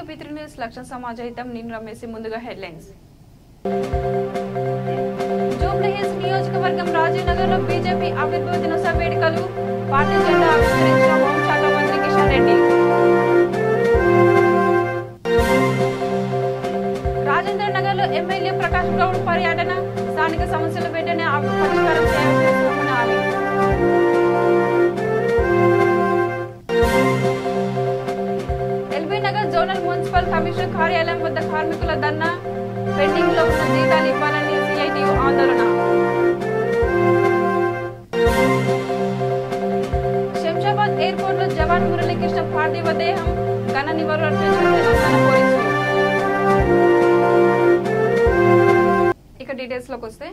To B3 news లక్ష్య సమాజహితం నేను రమేష్ ముందుగా హెడ్లైన్స్ జూబ్లీహిల్స్ నియోజకవర్గం రాజీవ్ నగర్ లో బీజేపీ ఆవిర్భావ దినోత్సవ వేడుకలు పార్టీ జెండా ఆవిష్కరించిన హోంశాఖ మంత్రి కిషన్ రెడ్డి రాజేంద్ర నగర్ లో ఎమ్మెల్యే ప్రకాష్ గౌడ్ పర్యటన స్థానిక సమస్యల వెంటనే పరిష్కారం చేయాల్సిన హామీ జోనల్ మున్సిపల్ కమిషనర్ కార్యాలయం వద్ద కార్మికుల ధర్నా పెండింగ్ లో ఉన్న జీతాలు ఇవ్వాలని సిఐటియు ఆందోళన శంషాబాద్ ఎయిర్పోర్ట్ లో జవాన్ మురళీకృష్ణ పార్థివ దేహం ఘన నివాళులర్పించిన తెలంగాణ పోలీసులు. ఇక డీటెయిల్స్ లోకి వస్తే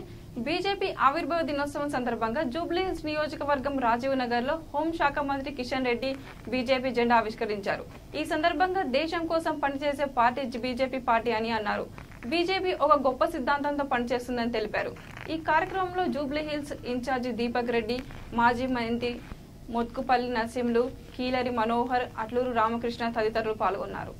బీజేపీ ఆవిర్భావ దినోత్సవం సందర్భంగా జూబ్లీహిల్స్ నియోజకవర్గం రాజీవ్ నగర్ లో హోంశాఖ మంత్రి కిషన్ రెడ్డి బీజేపీ జెండా ఆవిష్కరించారు. ఈ సందర్భంగా దేశం కోసం పనిచేసే పార్టీ బీజేపీ పార్టీ అని అన్నారు. బీజేపీ ఒక గొప్ప సిద్ధాంతంతో పనిచేస్తుందని తెలిపారు. ఈ కార్యక్రమంలో జూబ్లీహిల్స్ ఇన్ఛార్జి దీపక్ రెడ్డి, మాజీ మంత్రి మొత్కుపల్లి నరసింహులు, కీలరి మనోహర్, అట్లూరు రామకృష్ణ తదితరులు పాల్గొన్నారు.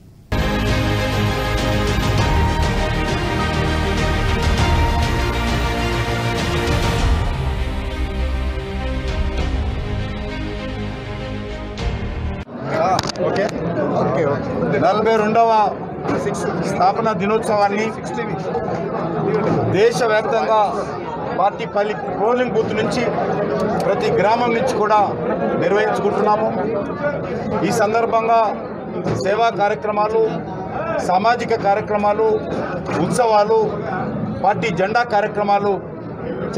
నలభై రెండవ స్థాపన దినోత్సవాన్ని దేశవ్యాప్తంగా పార్టీ పోలింగ్ బూత్ నుంచి ప్రతి గ్రామం నుంచి కూడా నిర్వహించుకుంటున్నాము. ఈ సందర్భంగా సేవా కార్యక్రమాలు, సామాజిక కార్యక్రమాలు, ఉత్సవాలు, పార్టీ జెండా కార్యక్రమాలు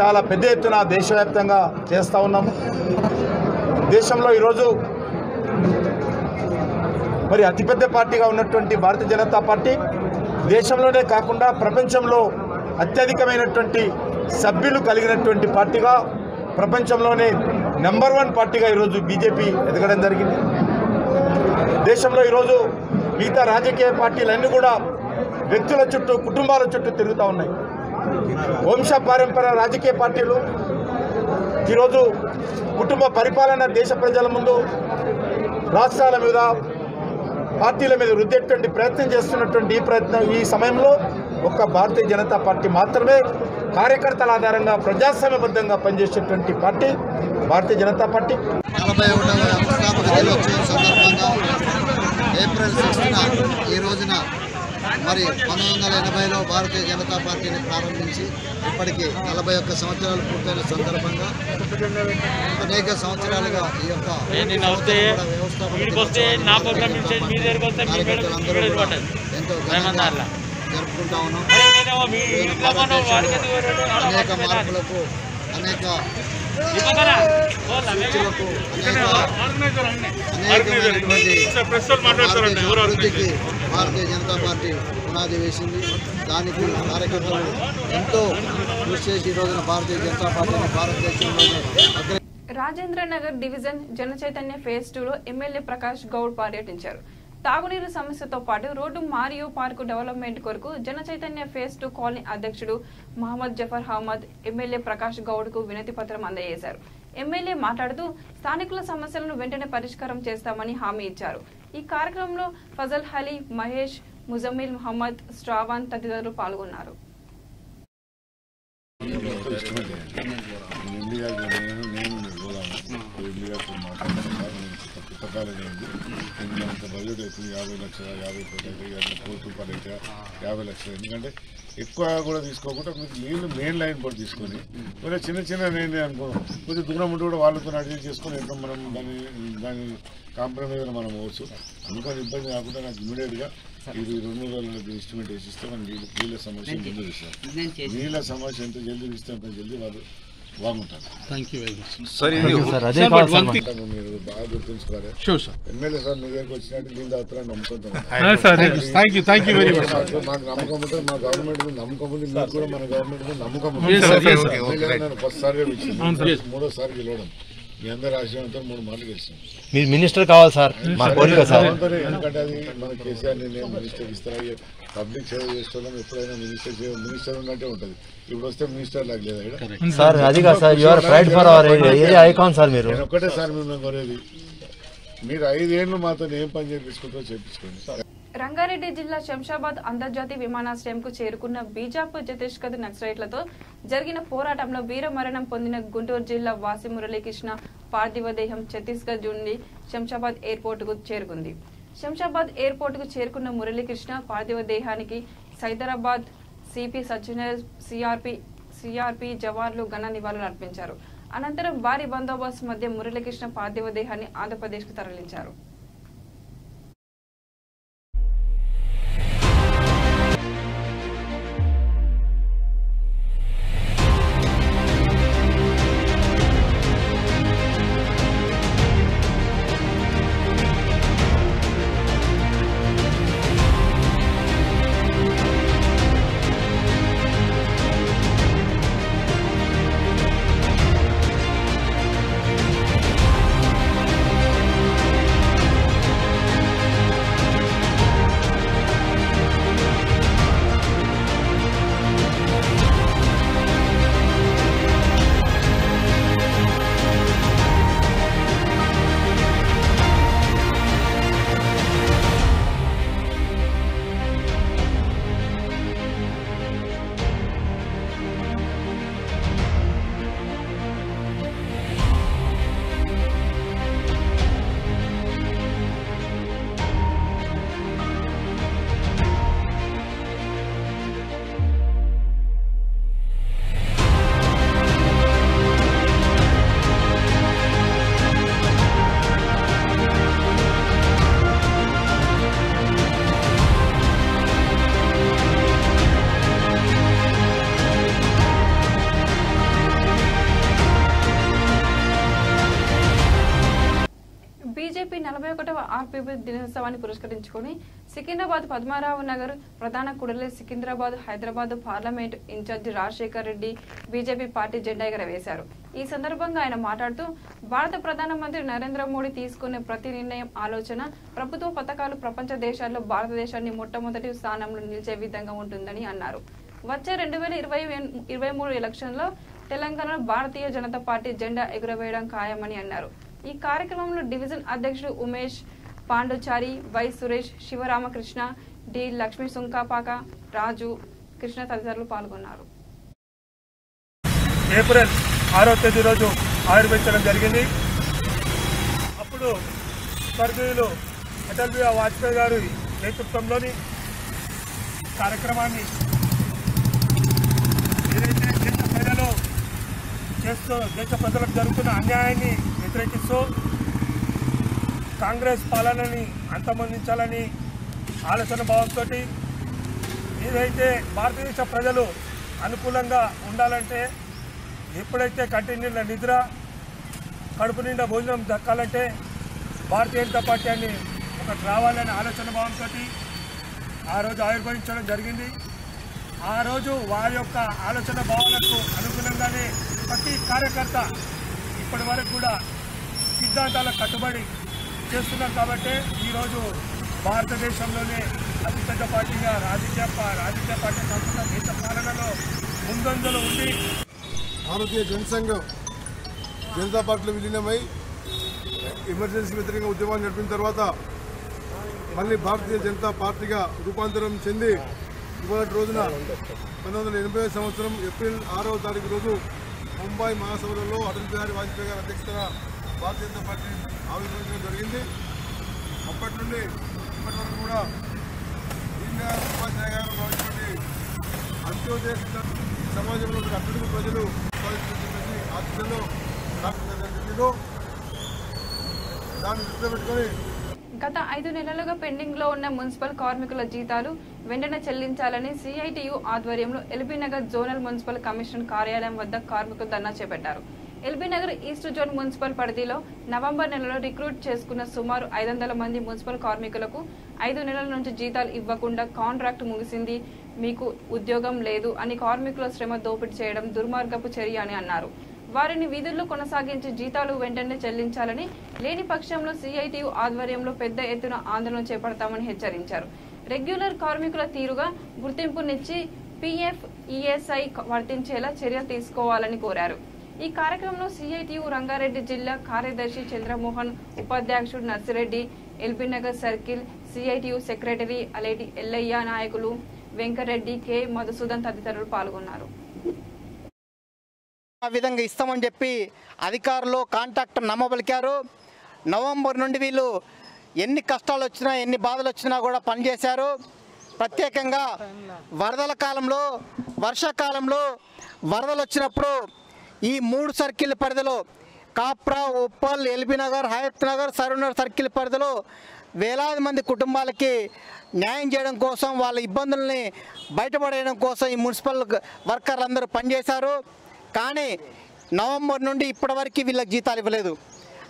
చాలా పెద్ద ఎత్తున దేశవ్యాప్తంగా చేస్తూ ఉన్నాము. దేశంలో ఈరోజు మరి అతిపెద్ద పార్టీగా ఉన్నటువంటి భారతీయ జనతా పార్టీ దేశంలోనే కాకుండా ప్రపంచంలో అత్యధికమైనటువంటి సభ్యులు కలిగినటువంటి పార్టీగా, ప్రపంచంలోనే నెంబర్ 1 పార్టీగా ఈరోజు బీజేపీ ఎదగడం జరిగింది. దేశంలో ఈరోజు మిగతా రాజకీయ పార్టీలన్నీ కూడా వ్యక్తుల చుట్టూ, కుటుంబాల చుట్టూ తిరుగుతూ ఉన్నాయి. వంశ పారంపర్య రాజకీయ పార్టీలు ఈరోజు కుటుంబ పరిపాలన దేశ ప్రజల ముందు, రాష్ట్రాల మీద, పార్టీల మీద రుద్దేటువంటి ప్రయత్నం చేస్తున్నటువంటి ఈ సమయంలో ఒక్క భారతీయ జనతా పార్టీ మాత్రమే కార్యకర్తల ఆధారంగా ప్రజాస్వామ్యబద్ధంగా పనిచేసేటువంటి పార్టీ భారతీయ జనతా పార్టీ. 41వ స్థాపక దినోత్సవం సందర్భంగా ఏప్రిల్ 6న ఈ రోజున మరి 1980లో భారతీయ జనతా పార్టీని ప్రారంభించి ఇప్పటికీ 41 సంవత్సరాలు పూర్తయిన సందర్భంగా అనేక సంవత్సరాలుగా ఈ యొక్క కార్యకర్తలందరూ ఎంతో ఘనంగా జరుపుకుంటా ఉన్నాం. అనేక మార్పులకు, అనేక సూచనలకు, అభివృద్ధికి భారతీయ జనతా పార్టీ పునాది వేసింది. దానికి కార్యకర్తలు ఎంతో కృషి చేసి ఈ రోజున భారతీయ జనతా పార్టీని భారతదేశంలోనే. రాజేంద్ర నగర్ డివిజన్ జన చైతన్య ఫేజ్ 2లో ఎమ్మెల్యే ప్రకాష్ గౌడ్ పర్యటించారు. తాగునీరు సమస్యతో పాటు రోడ్డు మారియో పార్కు డెవలప్మెంట్ కొరకు జన చైతన్య ఫేజ్ 2 కాలనీ అధ్యక్షుడు మహమ్మద్ జఫర్ అహ్మద్ ఎమ్మెల్యే ప్రకాష్ గౌడ్ కు వినతి పత్రం అందజేశారు. ఎమ్మెల్యే మాట్లాడుతూ స్థానికుల సమస్యలను వెంటనే పరిష్కారం చేస్తామని హామీ ఇచ్చారు. ఈ కార్యక్రమంలో ఫజల్ అలీ, మహేష్, ముజమ్మిల్ మహమ్మద్, శ్రావణ్ తదితరులు పాల్గొన్నారు. పుస్తకాలు మనకు బడ్జెట్ అవుతుంది 50 లక్షల 50 కోట్ల రూపాయలు అయితే 50 లక్షలు. ఎందుకంటే ఎక్కువ కూడా తీసుకోకుండా మీకు నీళ్ళు మెయిన్ లైన్ కూడా తీసుకొని కొంచెం చిన్న నేను అనుకో కొంచెం దూరం ఉండి కూడా వాళ్ళతో అడ్జస్ట్ చేసుకొని ఎంత మనం దాని కాంప్రమైజ్ మనం అవ్వచ్చు. అందుకని ఇబ్బంది కాకుండా నాకు ఇమీడియట్గా ఇది 2 రోజులకి ఎస్టిమేట్ వేసిస్తే మనం నీళ్ళ సమస్య ముందు ఇస్తాం. నీళ్ళ సమస్య ఎంత జల్దీ ఇస్తే అంత జల్దీ వాళ్ళు బాగుంటారు. మీరు బాగా గుర్తుంచుకోవాలి. ఎమ్మెల్యే సార్ మీ దగ్గరికి వచ్చినట్టు నీళ్ళు తాగుతారని నమ్ముకుంటాం. మాకు నమ్మకం ఉంటుంది, మా గవర్నమెంట్ మీద నమ్మకం ఉంది, మీకు కూడా మన గవర్నమెంట్ మీద నమ్మకం ఉంది. నేను ఫస్ట్సారిగా పిలిచింది, 3వ గెలవడం మీ అందరు ఆశీర్వాదంతో 3 మార్లు గెలిచాం. మీరు మినిస్టర్ కావాలి సార్, మా కోరిక సార్. ఎందుకంటే అది మన కేసీఆర్ నేను మినిస్టర్ ఇస్తాను. పబ్లిక్ సేవ చేస్తున్నాం, ఎప్పుడైనా మినిస్టర్ ఉన్నట్టే ఉంటుంది. ఇప్పుడు వస్తే మినిస్టర్ లాగా లేదా సార్? అది కాదు sir, you are pride for our area icon sir. మీరు నేను ఒకటే సార్ మిమ్మల్ని కోరేది, మీరు 5 ఏళ్ళు మాతో ఏం పని చేయించుకుంటారో చేయించుకోండి. రంగారెడ్డి జిల్లా శంషాబాద్ అంతర్జాతీయ విమానాశ్రయంకు చేరుకున్న బీజాపూర్ జతేష్గఢ్ నక్సలైట్లతో జరిగిన పోరాటంలో వీరమరణం పొందిన గుంటూరు జిల్లా వాసి మురళీకృష్ణ పార్థివ దేహం ఛత్తీస్గఢ్ నుండి శంషాబాద్ ఎయిర్పోర్టుకు చేరుకుంది. శంషాబాద్ ఎయిర్పోర్టుకు చేరుకున్న మురళీకృష్ణ పార్థివ దేహానికి సైదరాబాద్ సిపి సజ్జనర్ సిఆర్పి జవాన్లు ఘన నివాళులు అర్పించారు. అనంతరం భారీ బందోబస్తు మధ్య మురళీకృష్ణ పార్థివ దేహాన్ని ఆంధ్రప్రదేశ్కు తరలించారు. బీజేపీ 41వ ఆర్పీపీ దినోత్సవాన్ని పురస్కరించుకుని సికింద్రాబాద్ పద్మారావు నగర్ ప్రధాన కూడలి Secunderabad Hyderabad parliament incharge Rajasekhar Reddy BJP party జెండా ఎగరవేశారు. ఈ సందర్భంగా ఆయన మాట్లాడుతూ భారత ప్రధానమంత్రి నరేంద్ర మోడీ తీసుకునే ప్రతి నిర్ణయం ఆలోచన ప్రభుత్వ పథకాలు ప్రపంచ దేశాల్లో భారతదేశాన్ని మొట్టమొదటి స్థానంలో నిలిచే విధంగా ఉంటుందని అన్నారు. వచ్చే 2023 ఎలక్షన్లో తెలంగాణలో భారతీయ జనతా పార్టీ జెండా ఎగురవేయడం ఖాయమని అన్నారు. ఈ కార్యక్రమంలో డివిజన్ అధ్యక్షుడు ఉమేష్ పాండుచారి, వై సురేష్, శివరామకృష్ణ, డి లక్ష్మీ సుంకాపాక, రాజు, కృష్ణ తదితరులు పాల్గొన్నారు. ఏప్రిల్ 6వ తేదీ రోజు ఆవిర్భవించడం జరిగింది. అప్పుడు స్వర్గీయులు అటల్ బిహారీ వాజ్పేయి గారి నేతృత్వంలోని కార్యక్రమాన్ని ఏదైతే దేశ ప్రజలకు జరుగుతున్న అన్యాయాన్ని వ్యతిరేకిస్తూ కాంగ్రెస్ పాలనని అంతమొందించాలని ఆలోచన భావంతో ఏదైతే భారతదేశ ప్రజలు అనుకూలంగా ఉండాలంటే ఎప్పుడైతే కంటి నిండా నిద్ర కడుపు నిండా భోజనం దక్కాలంటే భారతీయ జనతా పార్టీ అని ఒకటి రావాలనే ఆలోచన భావంతో ఆ రోజు ఆవిర్భవించడం జరిగింది. ఆ రోజు వారి యొక్క ఆలోచన భావాలకు అనుగుణంగానే ప్రతి కార్యకర్త ఇప్పటి వరకు కూడా సిద్ధాంతాలకు కట్టుబడి చేస్తున్నారు. కాబట్టి ఈరోజు భారతదేశంలోనే అతిపెద్ద పార్టీగా రాజకీయ పార్టీ సంస్థ దేశ పాలనలో ముందంజలో ఉండి భారతీయ జనసంఘం జనతా పార్టీలో విలీనమై ఎమర్జెన్సీ వ్యతిరేకంగా ఉద్యమాన్ని నడిపిన తర్వాత మళ్ళీ భారతీయ జనతా పార్టీగా రూపాంతరం చెంది ఇవాటి రోజున 1980 సంవత్సరం ఏప్రిల్ 6వ తారీఖు రోజు ముంబై మహాసభలలో అటల్ బిహారీ వాజ్పేయి గారి అధ్యక్షతన భారతీయ జనతా పార్టీ ఆవిర్భవించడం జరిగింది. అప్పటి నుండి ఇప్పటి వరకు కూడా దీన్ దయాళ్ ఉపాధ్యాయ గారు భావించినటువంటి అంత్యోదయ సమాజంలో అట్టడుగు ప్రజలు ఆ దిశలో దాన్ని దృష్టిలో పెట్టుకొని గత 5 నెలలుగా పెండింగ్ లో ఉన్న మున్సిపల్ కార్మికుల జీతాలు వెంటనే చెల్లించాలని సిఐటియు ఆధ్వర్యంలో ఎల్బీనగర్ జోనల్ మున్సిపల్ కమిషనర్ కార్యాలయం వద్ద కార్మికులు ధర్నా చేపట్టారు. ఎల్బీనగర్ ఈస్ట్ జోన్ మున్సిపల్ పరిధిలో నవంబర్ నెలలో రిక్రూట్ చేసుకున్న సుమారు 500 మంది మున్సిపల్ కార్మికులకు 5 నెలల నుంచి జీతాలు ఇవ్వకుండా కాంట్రాక్ట్ ముగిసింది, మీకు ఉద్యోగం లేదు అని కార్మికుల శ్రమ దోపిడీ చేయడం దుర్మార్గపు చర్య అని అన్నారు. వారిని విధుల్లో కొనసాగించి జీతాలు వెంటనే చెల్లించాలని, లేని పక్షంలో సిఐటియు ఆధ్వర్యంలో పెద్ద ఎత్తున ఆందోళన చేపడతామని హెచ్చరించారు. రెగ్యులర్ కార్మికుల తీరుగా గుర్తింపునిచ్చి పీఎఫ్, ఈఎస్ఐ వర్తించేలా చర్య తీసుకోవాలని కోరారు. ఈ కార్యక్రమంలో సిఐటియు రంగారెడ్డి జిల్లా కార్యదర్శి చంద్రమోహన్, ఉపాధ్యక్షుడు Narsireddy, LB Nagar circle CITU secretary Aleti Yellaiah నాయకులు వెంకరెడ్డి కె మధుసూదన్ తదితరులు పాల్గొన్నారు. ఆ విధంగా ఇస్తామని చెప్పి అధికారులు కాంట్రాక్టర్ నమ్మబలికారు. నవంబర్ నుండి వీళ్ళు ఎన్ని కష్టాలు వచ్చినా ఎన్ని బాధలు వచ్చినా కూడా పనిచేశారు. ప్రత్యేకంగా వరదల కాలంలో వర్షాకాలంలో వరదలు వచ్చినప్పుడు ఈ 3 సర్కిల్ పరిధిలో కాప్రా, ఉప్పల్, ఎల్బీ నగర్, హయత్ నగర్, సరూనగర్ సర్కిల్ పరిధిలో వేలాది మంది కుటుంబాలకి న్యాయం చేయడం కోసం, వాళ్ళ ఇబ్బందుల్ని బయటపడేయడం కోసం ఈ మున్సిపల్ వర్కర్లు అందరూ పనిచేశారు. కానీ నవంబర్ నుండి ఇప్పటివరకు వీళ్ళకి జీతాలు ఇవ్వలేదు.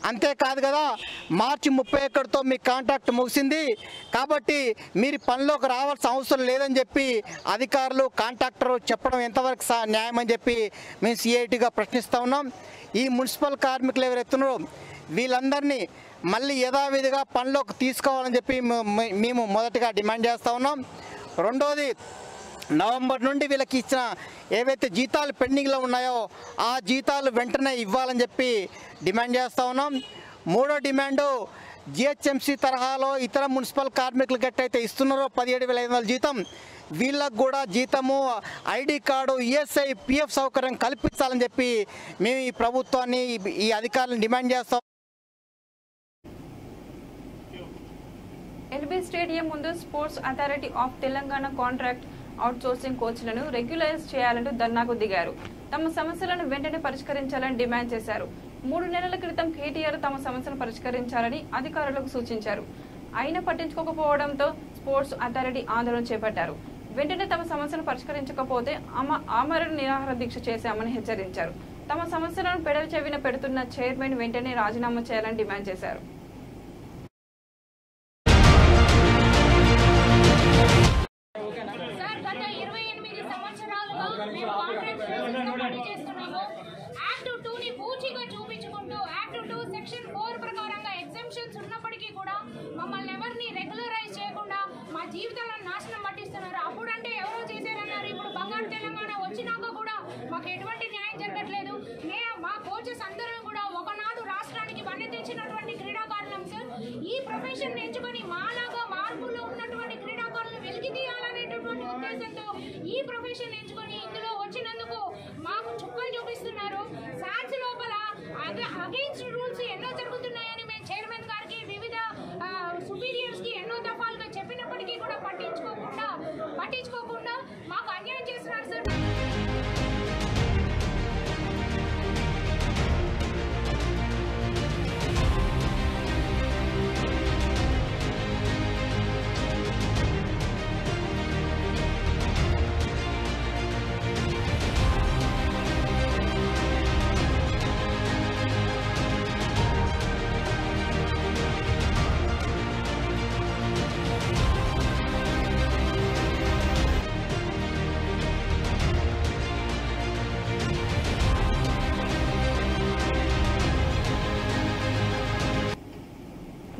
అంతేకాదు కదా, మార్చి 31తో మీ కాంట్రాక్ట్ ముగిసింది కాబట్టి మీరు పనిలోకి రావాల్సిన అవసరం లేదని చెప్పి అధికారులు కాంట్రాక్టర్ చెప్పడం ఎంతవరకు న్యాయం అని చెప్పి మేము సిఐటిగా ప్రశ్నిస్తూ ఉన్నాం. ఈ మున్సిపల్ కార్మికులు ఎవరెత్తున్నారో వీళ్ళందరినీ మళ్ళీ యథావిధిగా పనిలోకి తీసుకోవాలని చెప్పి మేము మొదటిగా డిమాండ్ చేస్తూ ఉన్నాం. రెండోది, నవంబర్ నుండి వీళ్ళకి ఇచ్చిన ఏవైతే జీతాలు పెండింగ్లో ఉన్నాయో ఆ జీతాలు వెంటనే ఇవ్వాలని చెప్పి డిమాండ్ చేస్తూ ఉన్నాం. మూడో డిమాండు, జిహెచ్ఎంసీ తరహాలో ఇతర మున్సిపల్ కార్మికులకు ఎట్టయితే ఇస్తున్నారో 17,500 జీతం, వీళ్ళకు కూడా జీతము, ఐడి కార్డు, ఈఎస్ఐ, పిఎఫ్ సౌకర్యం కల్పించాలని చెప్పి మేము ఈ ప్రభుత్వాన్ని, ఈ అధికారులను డిమాండ్ చేస్తాం. ఎల్బీ స్టేడియం ముందు sports authority of Telangana contract outsourcing కోచ్లను రెగ్యులరైజ్ చేయాలంటూ ధర్నాకు దిగారు. తమ సమస్యలను వెంటనే పరిష్కరించాలని డిమాండ్ చేశారు. 3 నెలల క్రితం కేటీఆర్ తమ సమస్యను పరిష్కరించాలని అధికారులకు సూచించారు. అయినా పట్టించుకోకపోవడంతో స్పోర్ట్స్ అథారిటీ ఆందోళన చేపట్టారు. వెంటనే తమ సమస్యను పరిష్కరించకపోతే ఆమరణ నిరాహార దీక్ష చేశామని హెచ్చరించారు. తమ సమస్యలను పెడవి చెవిన పెడుతున్న చైర్మన్ వెంటనే రాజీనామా చేయాలని డిమాండ్ చేశారు. మమ్మల్ని ఎవరిని రెగ్యులరైజ్ చేయకుండా మా జీవితాలను నాశనం పట్టిస్తున్నారు. అప్పుడంటే ఎవరో చేశారన్నారు, ఇప్పుడు బంగారు తెలంగాణ వచ్చినాక కూడా మాకు ఎటువంటి న్యాయం జరగట్లేదు. మా కోచెస్ అందరూ కూడా ఒకనాడు రాష్ట్రానికి వన్నె తెచ్చినటువంటి క్రీడాకారులం సార్. ఈ ప్రొఫెషన్ ఎంచుకొని మాలాగా మార్పులో ఉన్నటువంటి క్రీడాకారులను వెలికి తీయాలనేటటువంటి ఉద్దేశంతో ఈ ప్రొఫెషన్ ఎంచుకొని ఇందులో వచ్చినందుకు మాకు చుక్కలు చూపిస్తున్నారు. సాన్స్ లోపల అగెయిన్స్ట్ రూల్స్ ఎన్నో జరుగుతున్నాయని మేము చైర్మన్ గారికి వివిధ సుపీరియర్స్ కి ఎన్నో దఫాలుగా చెప్పినప్పటికీ కూడా పట్టించుకోకుండా మాకు అన్యాయం చేస్తున్నారు సార్.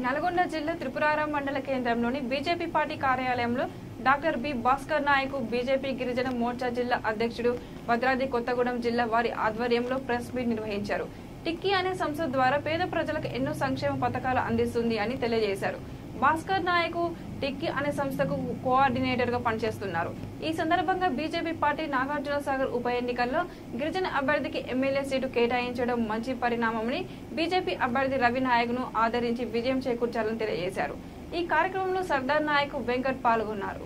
నల్గొండ జిల్లా త్రిపురారం మండల కేంద్రంలోని బీజేపీ పార్టీ కార్యాలయంలో doctor B Bhaskar Naik BJP గిరిజన మోర్చా జిల్లా అధ్యక్షుడు భద్రాద్రి కొత్తగూడెం జిల్లా వారి ఆధ్వర్యంలో ప్రెస్ మీట్ నిర్వహించారు. టిక్కీ అనే సంస్థ ద్వారా పేద ప్రజలకు ఎన్నో సంక్షేమ పథకాలు అందిస్తుంది అని తెలియజేశారు. భాస్కర్ నాయక్ టిక్కీ అనే సంస్థకు కోఆర్డినేటర్ గా పనిచేస్తున్నారు. ఈ సందర్భంగా బీజేపీ పార్టీ నాగార్జున సాగర్ ఉప ఎన్నికల్లో గిరిజన అభ్యర్థికి ఎమ్మెల్యే సీటు కేటాయించడం మంచి పరిణామమని బీజేపీ అభ్యర్థి రవి నాయక్ ను ఆదరించి విజయం చేకూర్చాలని తెలియజేశారు. ఈ కార్యక్రమంలో సర్దార్ నాయక్, వెంకట్ పాల్గొన్నారు.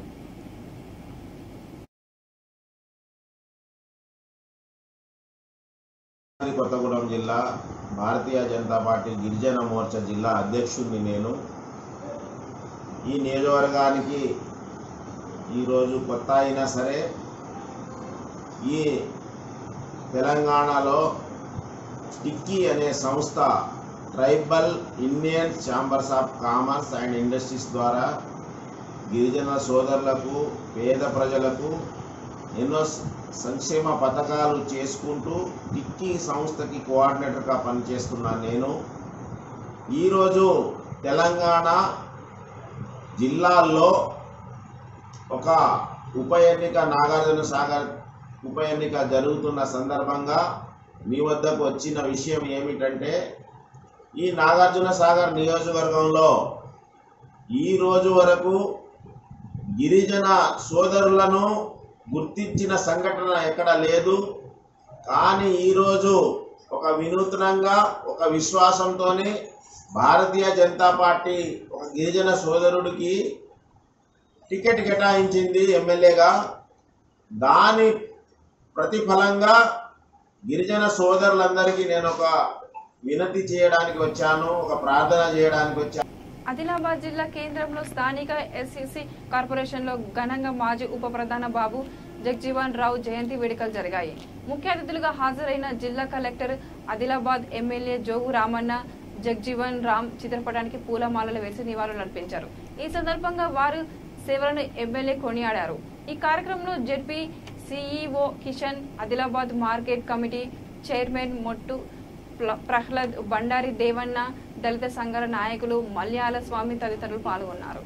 కొత్తగూడెం జిల్లా భారతీయ జనతా పార్టీ గిరిజన మోర్చా జిల్లా అధ్యక్షుడిని నేను. ఈ నియోజకవర్గానికి ఈరోజు కొత్త అయినా సరే ఈ తెలంగాణలో టిక్కీ అనే సంస్థ tribal Indian chambers of commerce and industries ద్వారా గిరిజన సోదరులకు, పేద ప్రజలకు ఎన్నో సంక్షేమ పథకాలు చేసుకుంటూ టిక్కీ సంస్థకి కోఆర్డినేటర్గా పనిచేస్తున్నాను నేను. ఈరోజు తెలంగాణ జిల్లాల్లో ఒక ఉప ఎన్నిక, నాగార్జున సాగర్ ఉప ఎన్నిక జరుగుతున్న సందర్భంగా మీ వద్దకు వచ్చిన విషయం ఏమిటంటే, ఈ నాగార్జున సాగర్ నియోజకవర్గంలో ఈ రోజు వరకు గిరిజన సోదరులను గుర్తించిన సంఘటన ఎక్కడ లేదు. కానీ ఈరోజు ఒక వినూత్నంగా ఒక విశ్వాసంతోనే భారతీయ జనతా పార్టీ ఒక గిరిజన సోదరుడికి టికెట్ కేటాయించింది ఎమ్మెల్యేగా. దాని ప్రతిఫలంగా గిరిజన సోదరులందరికీ నేను ఒక వినతి చేయడానికి వచ్చాను, ఒక ప్రార్థన చేయడానికి వచ్చాను. ఆదిలాబాద్ జిల్లా కేంద్రంలో స్థానిక ఎస్సీసీ కార్పొరేషన్లో ఘనంగా మాజీ ఉప ప్రధాన బాబు జగ్జీవన్ రావు జయంతి వేడుకలు జరిగాయి. ముఖ్య అతిథులుగా హాజరైన జిల్లా కలెక్టర్, ఆదిలాబాద్ ఎమ్మెల్యే జోగు రామన్న జగ్జీవన్ రామ్ చిత్రపటానికి పూలమాలలు వేసి నివాళులర్పించారు. ఈ సందర్భంగా వారు సేవలను ఎమ్మెల్యే కొనియాడారు. ఈ కార్యక్రమంలో ZP CEO Kishan, Adilabad market committee chairman Mottu Prahlad, Bandari Devanna, దళిత సంఘాల నాయకులు, మల్యాల స్వామి తదితరులు పాల్గొన్నారు.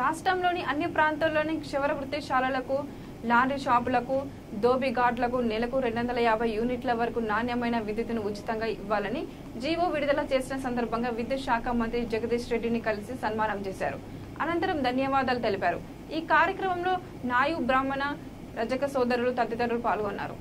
రాష్ట్రంలోని అన్ని ప్రాంతాల్లోని క్షవర వృత్తిశాలలకు, లాండ్రీ షాపులకు, దోబి ఘాట్లకు నెలకు 250 యూనిట్ల వరకు నాణ్యమైన విద్యుత్తును ఉచితంగా ఇవ్వాలని జీవో విడుదల చేసిన సందర్భంగా విద్యుత్ శాఖ మంత్రి జగదీష్ రెడ్డిని కలిసి సన్మానం చేశారు. అనంతరం ధన్యవాదాలు తెలిపారు. ఈ కార్యక్రమంలో నాయు బ్రాహ్మణ, రజక సోదరులు తదితరులు పాల్గొన్నారు.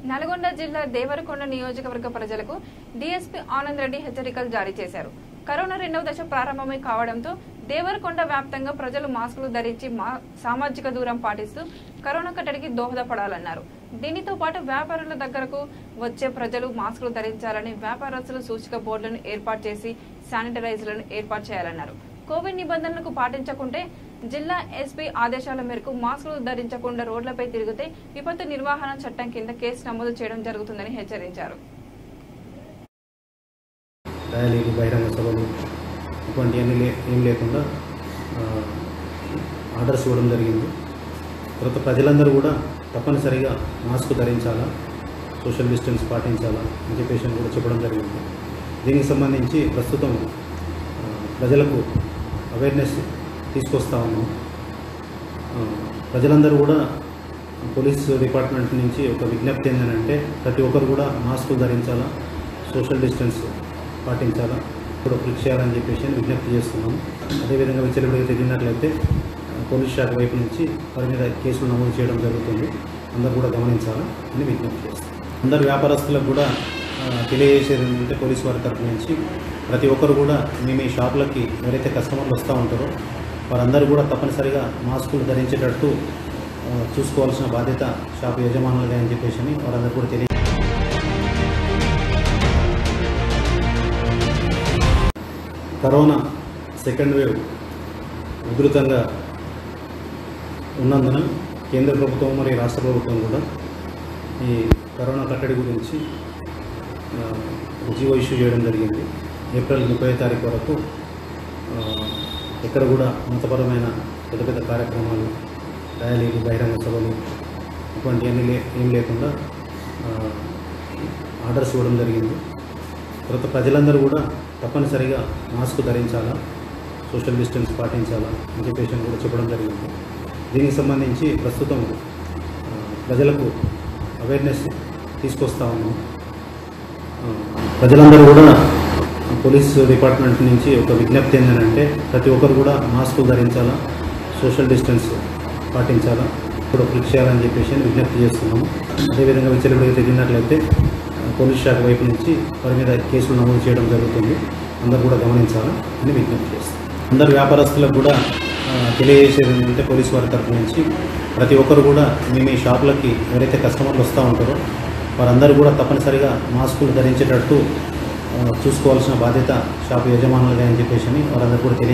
నల్గొండ జిల్లా దేవరకొండ నియోజకవర్గ ప్రజలకు డీఎస్పీ ఆనంద్ రెడ్డి హెచ్చరికలు జారీ చేశారు. కరోనా 2వ దశ ప్రారంభమై కావడంతో దేవరకొండ వ్యాప్తంగా ప్రజలు మాస్కులు ధరించి సామాజిక దూరం పాటిస్తూ కరోనా కట్టడికి దోహదపడాలన్నారు. దీనితో పాటు వ్యాపారుల దగ్గరకు వచ్చే ప్రజలు మాస్కులు ధరించాలని, వ్యాపారస్తులు సూచిక బోర్డులను ఏర్పాటు చేసి శానిటైజర్లను ఏర్పాటు చేయాలన్నారు. కోవిడ్ నిబంధనలకు పాటించకుంటే జిల్లా ఎస్పీ ఆదేశాల మేరకు మాస్కులు ధరించకుండా రోడ్లపై తిరిగితే విపత్తు నిర్వహణ చట్టం కింద కేసు నమోదు చేయడం జరుగుతుందని హెచ్చరించారు. ర్యాలీలు, బహిరంగ సభలు ఇటువంటివన్నీ ఏం లేకుండా ఆర్డర్స్ ఇవ్వడం జరిగింది. తర్వాత ప్రజలందరూ కూడా తప్పనిసరిగా మాస్క్ ధరించాలా, సోషల్ డిస్టెన్స్ పాటించాలా అని చెప్పేసి కూడా చెప్పడం జరిగింది. దీనికి సంబంధించి ప్రస్తుతం ప్రజలకు అవేర్నెస్ తీసుకొస్తా ఉన్నాం. ప్రజలందరూ కూడా పోలీస్ డిపార్ట్మెంట్ నుంచి ఒక విజ్ఞప్తి ఏంటంటే ప్రతి ఒక్కరు కూడా మాస్కులు ధరించాలా, సోషల్ డిస్టెన్స్ పాటించాలా, కూడా కృషి చేయాలని చెప్పేసి విజ్ఞప్తి చేస్తున్నాము. అదేవిధంగా విచ్చలవిడిగా తిరిగినట్లయితే పోలీస్ శాఖ వైపు నుంచి వారి మీద కేసులు నమోదు చేయడం జరుగుతుంది. అందరూ కూడా గమనించాలా అని విజ్ఞప్తి చేస్తాం. అందరు వ్యాపారస్తులకు కూడా తెలియజేసేది ఏంటంటే పోలీసు వారి తరఫు నుంచి ప్రతి ఒక్కరు కూడా మేము ఈ షాపులకి ఎవరైతే కస్టమర్లు వస్తూ ఉంటారో వారందరూ కూడా తప్పనిసరిగా మాస్కులు ధరించేటట్టు చూసుకోవాల్సిన బాధ్యత షాపు యజమానులుగా అని చెప్పేసి వారందరూ కూడా తెలియ. కరోనా సెకండ్ వేవ్ ఉధృతంగా ఉన్నందున కేంద్ర ప్రభుత్వం మరియు రాష్ట్ర ప్రభుత్వం కూడా ఈ కరోనా కట్టడి గురించి జీవో ఇష్యూ చేయడం జరిగింది. ఏప్రిల్ 30వ తారీఖు వరకు ఎక్కడ కూడా మతపరమైన పెద్ద పెద్ద కార్యక్రమాలు, ర్యాలీలు, బహిరంగ సభలు ఇటువంటివన్నీ ఏం లేకుండా ఆర్డర్స్ ఇవ్వడం జరిగింది. తర్వాత ప్రజలందరూ కూడా తప్పనిసరిగా మాస్క్ ధరించాలా, సోషల్ డిస్టెన్స్ పాటించాలా అని చెప్పేసి కూడా చెప్పడం జరిగింది. దీనికి సంబంధించి ప్రస్తుతం ప్రజలకు అవేర్నెస్ తీసుకొస్తా ఉన్నాం. ప్రజలందరూ కూడా పోలీస్ డిపార్ట్మెంట్ నుంచి ఒక విజ్ఞప్తి ఏంటంటే ప్రతి ఒక్కరు కూడా మాస్కులు ధరించాలా, సోషల్ డిస్టెన్స్ పాటించాలా, కూడా కృషి చేయాలని చెప్పేసి విజ్ఞప్తి చేస్తున్నాము. అదేవిధంగా విచ్చలవిడిగా తిరిగినట్లయితే పోలీస్ శాఖ వైపు నుంచి వారి మీద కేసులు నమోదు చేయడం జరుగుతుంది. అందరూ కూడా గమనించాలా అని విజ్ఞప్తి చేస్తాం. అందరు వ్యాపారస్తులకు కూడా తెలియజేసేది ఏంటంటే పోలీసు వారి తరఫు నుంచి ప్రతి ఒక్కరు కూడా మేము ఈ షాపులకి ఎవరైతే కస్టమర్లు వస్తూ ఉంటారో వారందరూ కూడా తప్పనిసరిగా మాస్కులు ధరించేటట్టు చూసుకోవాల్సిన బాధ్యత షాపు యజమానులుగా అని చెప్పేసి వారందరూ కూడా తెలియ.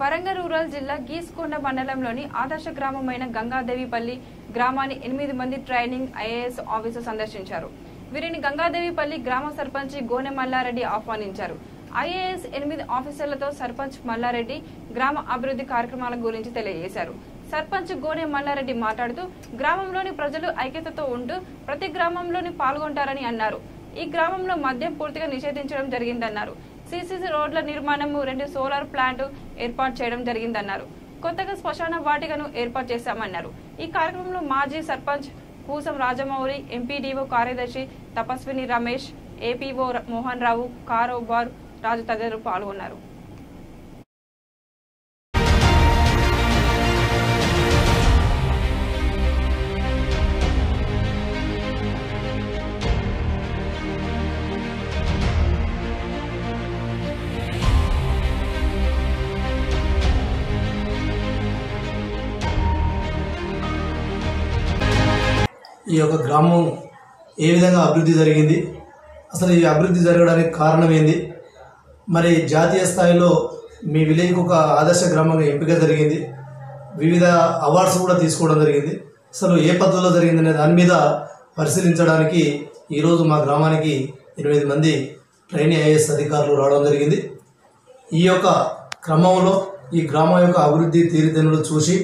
వరంగల్ రూరల్ జిల్లా గీస్కొండ మండలంలోని ఆదర్శ గ్రామమైన గంగాదేవిపల్లి గ్రామాన్ని 8 మంది ట్రైనింగ్ ఐఏఎస్ ఆఫీసర్ సందర్శించారు. వీరిని గంగాదేవిపల్లి గ్రామ సర్పంచ్ గోనె మల్లారెడ్డి ఆహ్వానించారు. ఐఏఎస్ 8 ఆఫీసర్లతో సర్పంచ్ మల్లారెడ్డి గ్రామ అభివృద్ధి కార్యక్రమాల గురించి తెలియజేశారు. సర్పంచ్ గోనె మల్లారెడ్డి మాట్లాడుతూ గ్రామంలోని ప్రజలు ఐక్యతతో ఉంటూ ప్రతి గ్రామంలోని పాల్గొంటారని అన్నారు. ఈ గ్రామంలో మద్యం పూర్తిగా నిషేధించడం జరిగిందన్నారు. సిసిసి రోడ్ల నిర్మాణం, 2 సోలార్ ప్లాంట్ ఏర్పాటు చేయడం జరిగిందన్నారు. కొత్తగా శ్మశాన వాటికను ఏర్పాటు చేశామన్నారు. ఈ కార్యక్రమంలో మాజీ సర్పంచ్ కూసం రాజమౌళి, ఎంపీడీఓ కార్యదర్శి తపస్విని రమేష్, ఏపీఓ మోహన్ రావు, కారోబార్ రాజు తదితరులు పాల్గొన్నారు. ఈ యొక్క గ్రామం ఏ విధంగా అభివృద్ధి జరిగింది, అసలు ఈ అభివృద్ధి జరగడానికి కారణం ఏంది, మరి జాతీయ స్థాయిలో మీ విలేజ్కి ఒక ఆదర్శ గ్రామంగా ఎంపిక జరిగింది, వివిధ అవార్డ్స్ కూడా తీసుకోవడం జరిగింది. అసలు ఏ పద్ధతిలో జరిగిందనే దాని మీద పరిశీలించడానికి ఈరోజు మా గ్రామానికి 8 మంది ట్రైనీ ఐఏఎస్ అధికారులు రావడం జరిగింది. ఈ యొక్క క్రమంలో ఈ గ్రామం యొక్క అభివృద్ధి తీరుతెన్నులు చూసి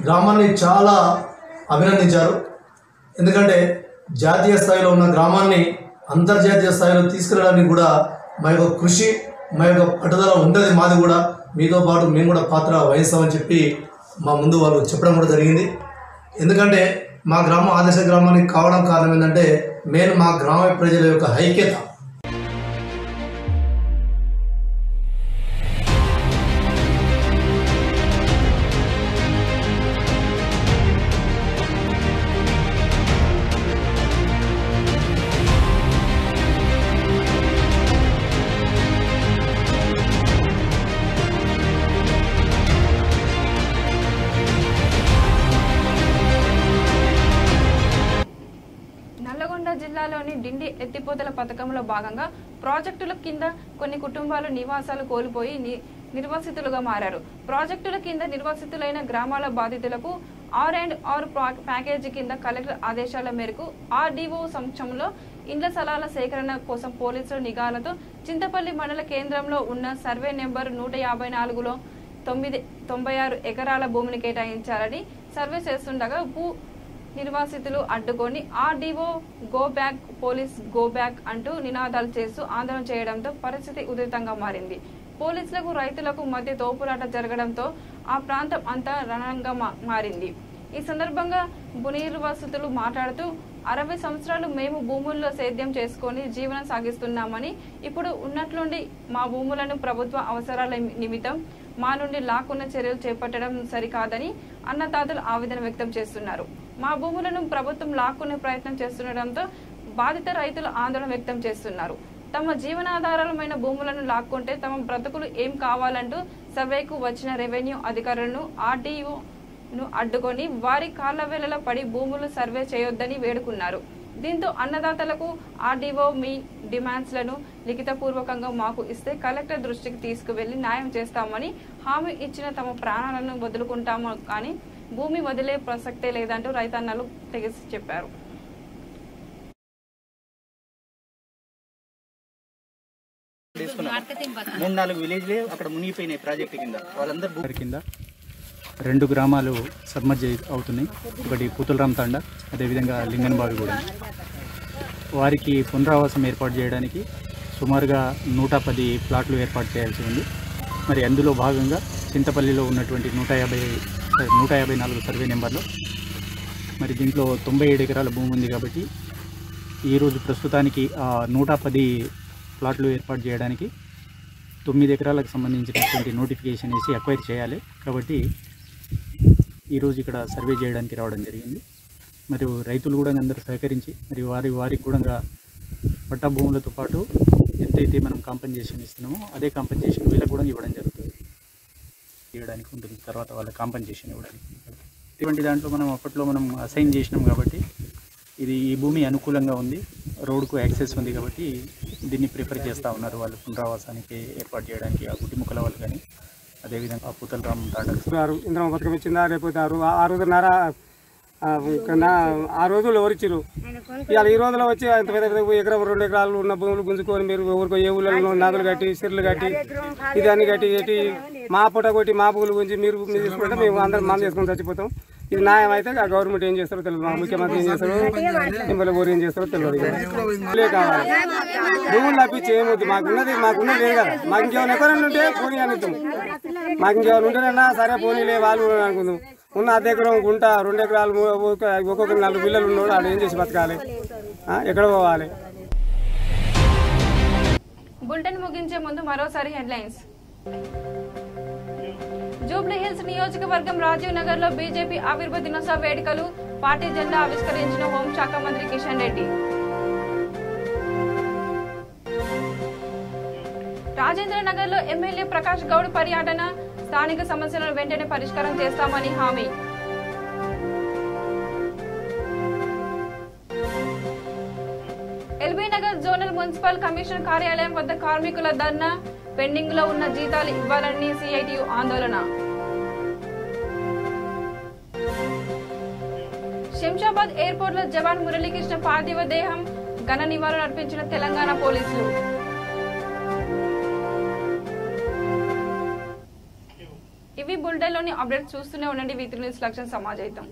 గ్రామాన్ని చాలా అభినందించారు. ఎందుకంటే జాతీయ స్థాయిలో ఉన్న గ్రామాన్ని అంతర్జాతీయ స్థాయిలో తీసుకెళ్ళడానికి కూడా మా యొక్క కృషి, మా యొక్క పట్టుదల ఉంటుంది. మాది కూడా మీతో పాటు మేము కూడా పాత్ర వహిస్తామని చెప్పి మా ముందు వాళ్ళు చెప్పడం కూడా జరిగింది. ఎందుకంటే మా గ్రామం ఆదర్శ గ్రామానికి కావడం కారణం ఏంటంటే మెయిన్ మా గ్రామ ప్రజల యొక్క ఐక్యత. జిల్లాలోని డిండి ఎత్తిపోతల పథకంలో భాగంగా ప్రాజెక్టుల కింద కొన్ని కుటుంబాలు నివాసాలు కోల్పోయి నిర్వాసితులుగా మారారు. ప్రాజెక్టుల కింద నిర్వాసితులైన గ్రామాల బాధితులకు R&R ప్యాకేజీ కింద కలెక్టర్ ఆదేశాల మేరకు RDO సమక్షంలో ఇండ్ల స్థలాల సేకరణ కోసం పోలీసుల నిఘాలతో చింతపల్లి మండల కేంద్రంలో ఉన్న సర్వే నెంబర్ 154లో 96 ఎకరాల భూమిని కేటాయించాలని సర్వే చేస్తుండగా భూ నిర్వాసితులు అడ్డుకొని RDO go back, police go back అంటూ నినాదాలు చేస్తూ ఆందోళన చేయడంతో పరిస్థితి ఉధృతంగా మారింది. పోలీసులకు రైతులకు మధ్య తోపులాట జరగడంతో ఆ ప్రాంతం అంతా రణంగా మారింది. ఈ సందర్భంగా భూ నిర్వాసితులు మాట్లాడుతూ 60 సంవత్సరాలు మేము భూముల్లో సేద్యం చేసుకొని జీవనం సాగిస్తున్నామని ఇప్పుడు ఉన్నట్లుండి మా భూములను ప్రభుత్వ అవసరాల నిమిత్తం మా నుండి లాక్కున్న చర్యలు చేపట్టడం సరికాదని అన్నదాతలు ఆవేదన వ్యక్తం చేస్తున్నారు. మా భూములను ప్రభుత్వం లాక్కునే ప్రయత్నం చేస్తుండటంతో బాధిత రైతులు ఆందోళన వ్యక్తం చేస్తున్నారు. తమ జీవనాధారాలమైన భూములను లాక్కుంటే తమ బ్రతుకులు ఏం కావాలంటూ సర్వేకు వచ్చిన రెవెన్యూ అధికారులను ఆర్డీఓను అడ్డుకొని వారి కాళ్ల వేళలో పడి భూములు సర్వే చేయొద్దని వేడుకున్నారు. దీంతో అన్నదాతలకు ఆర్డీఓ మీ డిమాండ్స్లను లిఖితపూర్వకంగా మాకు ఇస్తే కలెక్టర్ దృష్టికి తీసుకువెళ్లి న్యాయం చేస్తామని హామీ ఇచ్చిన తమ ప్రాణాలను వదులుకుంటాము కానీ భూమి వదిలే ప్రసక్తే లేదంటూ రైతన్నలు తెగేసి చెప్పారు. మూడు 4 విలేజ్లే అక్కడ మునిగిపోయినాయి ప్రాజెక్టు కింద. వాళ్ళందరూ కింద 2 గ్రామాలు సబ్మర్జ్ అవుతున్నాయి. ఒకటి పూతలరామ్ తాండా, అదేవిధంగా లింగన్బావి కూడా. వారికి పునరావాసం ఏర్పాటు చేయడానికి సుమారుగా 110 ప్లాట్లు ఏర్పాటు చేయాల్సి ఉంది. మరి అందులో భాగంగా చింతపల్లిలో ఉన్నటువంటి 154 సర్వే నెంబర్లో మరి దీంట్లో 97 ఎకరాల భూమి ఉంది. కాబట్టి ఈరోజు ప్రస్తుతానికి 110 ప్లాట్లు ఏర్పాటు చేయడానికి 9 ఎకరాలకు సంబంధించినటువంటి నోటిఫికేషన్ వేసి అక్వైర్ చేయాలి. కాబట్టి ఈరోజు ఇక్కడ సర్వే చేయడానికి రావడం జరిగింది. మరియు రైతులు కూడా అందరూ సహకరించి మరి వారికి కూడా పట్టా భూములతో పాటు ఎంతైతే మనం కాంపెన్సేషన్ ఇస్తున్నామో అదే కాంపెన్సేషన్ వీళ్ళకి కూడా ఇవ్వడం జరుగుతుంది. ఇవ్వడానికి ఉంటుంది తర్వాత వాళ్ళ కాంపెన్సేషన్ ఇవ్వడానికి. ఇటువంటి దాంట్లో మనం అప్పట్లో మనం అసైన్ చేసినాం కాబట్టి ఈ భూమి అనుకూలంగా ఉంది, రోడ్కు యాక్సెస్ ఉంది. కాబట్టి దీన్ని ప్రిఫర్ చేస్తూ ఉన్నారు వాళ్ళు పునరావాసానికి ఏర్పాటు చేయడానికి. ఆ గుట్టిముక్కల వాళ్ళు కానీ అదేవిధంగా పూతలరామ్ తాండా ఇంద్రమ్మ పథకం ఇచ్చిందా లేకపోతే ఆ రోజున్నర ఆ రోజుల్లో ఎవరిచ్చిరు. ఇవాళ ఈ రోజులో వచ్చి అంత పెద్ద పెద్ద ఎకరం 2 ఎకరాలు ఉన్న భూములు గుంజుకొని మీరు ఎవరికో ఏ ఊళ్ళో నదులు కట్టి సిర్లు కట్టి ఇదాన్ని కట్టి మా పూట కొట్టి మా పూలు గుంజి మీరు తీసుకుంటే మేము అందరం మంది చేసుకొని చచ్చిపోతాం. ఇది న్యాయం అయితే ఆ గవర్నమెంట్ ఏం చేస్తారో తెలియదు, మా ముఖ్యమంత్రి ఏం చేస్తారో, ఎంపీల ఊరు ఏం చేస్తారో తెలియదు. కావాలి భూములు తప్పించి ఏమవుతుంది, మాకున్నది లేదు కదా. మాకు ఇంకేమైనా ఎకరాలు ఉంటే పోనీ అనుకుంటాం, మాకు ఇంకేమైనా ఉంటేనన్నా సరే పోనీలే వాళ్ళు అనుకుందాం. ఉన్న అర్ధ ఎకరం గుంట 2 ఎకరాలు ఒక్కొక్కరు 4 పిల్లలు ఉన్నాడు, వాళ్ళు ఏం చేసి బతకాలి, ఎక్కడ పోవాలి. బులెటిన్ ముగించే ముందు మరోసారి హెడ్లైన్స్. జూబ్లీ హిల్స్ నియోజకవర్గం రాజీవ్ నగర్ లో బీజేపీ ఆవిర్భావ దినోత్సవ వేడుకలు, పార్టీ జెండా ఆవిష్కరించిన హోంశాఖ మంత్రి కిషన్ రెడ్డి. రాజేంద్ర నగర్ లో ఎమ్మెల్యే ప్రకాష్ గౌడ్ పర్యటన, స్థానిక సమస్యలను వెంటనే పరిష్కారం చేస్తామని హామీ. LB Nagar zonal municipal commissioner కార్యాలయం వద్ద కార్మికుల ధర్నా, పెండింగ్ లో ఉన్న జీతాలు ఇవ్వాలని సిఐటియు ఆందోళన. శంషాబాద్ ఎయిర్పోర్ట్ లో జవాన్ మురళీకృష్ణ పార్థివ దేహం ఘన నివాళులు అర్పించిన తెలంగాణ పోలీసులు. ఇవి బులెటిన్ లోని అప్డేట్స్. చూస్తూనే ఉండండి V3 న్యూస్ లక్ష్యం సమాజం.